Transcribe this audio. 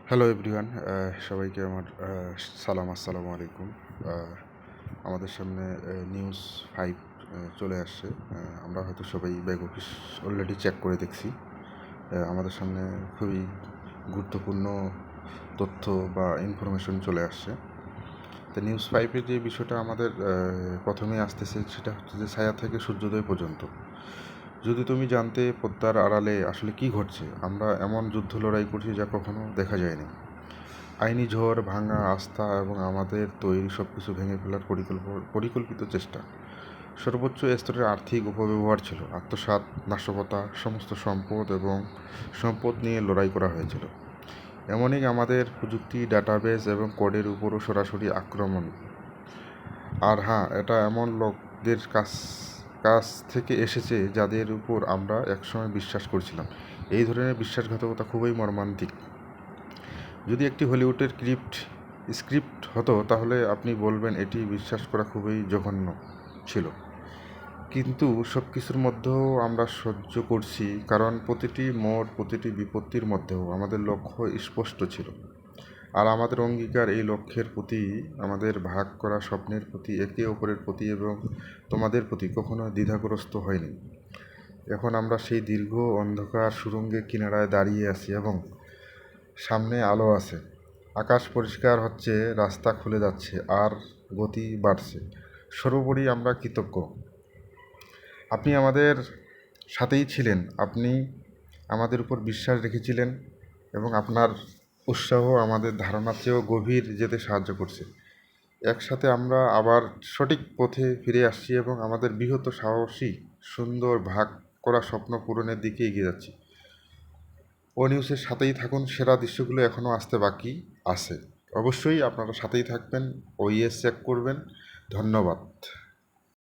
Hello everyone, সবাইকে আমার সালাম, আসসালামু আলাইকুম। আমাদের সামনে নিউজ 5 চলে আসছে। আমরা হয়তো সবাই ব্যাক অফিস অলরেডি চেক করে দেখছি। আমাদের সামনে খুবই গুরুত্বপূর্ণ তথ্য বা ইনফরমেশন চলে আসছে। তো নিউজ 5-এর যে বিষয়টা আমাদের প্রথমেই আসতেছে সেটা হচ্ছে যে ছায়া থেকে সূর্যোদয় পর্যন্ত। যদি তুমি জানতে পদ্মার আড়ালে আসলে কী ঘটছে, আমরা এমন যুদ্ধ লড়াই করছি যা কখনো দেখা যায়নি। আইনি ঝড়, ভাঙা আস্থা এবং আমাদের তৈরি সব কিছু ভেঙে ফেলার পরিকল্পিত চেষ্টা। সর্বোচ্চ স্তরের আর্থিক অপব্যবহার ছিল, আত্মসাৎ, নাশকতা, সমস্ত সম্পদ নিয়ে লড়াই করা হয়েছিল। এমনই আমাদের প্রযুক্তি, ডাটাবেস এবং কোডের উপরও সরাসরি আক্রমণ। আর হ্যাঁ, এটা এমন লোকদের কাছ থেকে এসেছে যাদের উপর আমরা একসময় বিশ্বাস করছিলাম। এই ধরনের বিশ্বাসঘাতকতা খুবই মর্মান্তিক। যদি একটি হলিউডের স্ক্রিপ্ট হতো তাহলে আপনি বলবেন এটি বিশ্বাস করা খুবই জঘন্য ছিল। কিন্তু সব কিছুর মধ্যেও আমরা সহ্য করছি, কারণ প্রতিটি মোড়, প্রতিটি বিপত্তির মধ্যেও আমাদের লক্ষ্য স্পষ্ট ছিল। আর আমাদের অঙ্গীকার এই লক্ষ্যের প্রতি, আমাদের ভাগ করা স্বপ্নের প্রতি, একে অপরের প্রতি এবং তোমাদের প্রতি কখনো দ্বিধাগ্রস্ত হয়নি। এখন আমরা সেই দীর্ঘ অন্ধকার সুড়ঙ্গের কিনারায় দাঁড়িয়ে আছি এবং সামনে আলো আছে। আকাশ পরিষ্কার হচ্ছে, রাস্তা খুলে যাচ্ছে আর গতি বাড়ছে। সর্বোপরি আমরা কৃতজ্ঞ। আপনি আমাদের সাথেই ছিলেন, আপনি আমাদের উপর বিশ্বাস রেখেছিলেন এবং আপনার উৎসাহ আমাদের ধারণার চেয়েও গভীর যেতে সাহায্য করছে। একসাথে আমরা আবার সঠিক পথে ফিরে আসছি এবং আমাদের বৃহৎ সাহসী, সুন্দর ভাগ করা স্বপ্ন পূরণের দিকে এগিয়ে যাচ্ছি। ও নিউজের সাথেই থাকুন, সেরা দৃশ্যগুলো এখনও আসতে বাকি আছে। অবশ্যই আপনারা সাথেই থাকবেন, ওইএস চেক করবেন। ধন্যবাদ।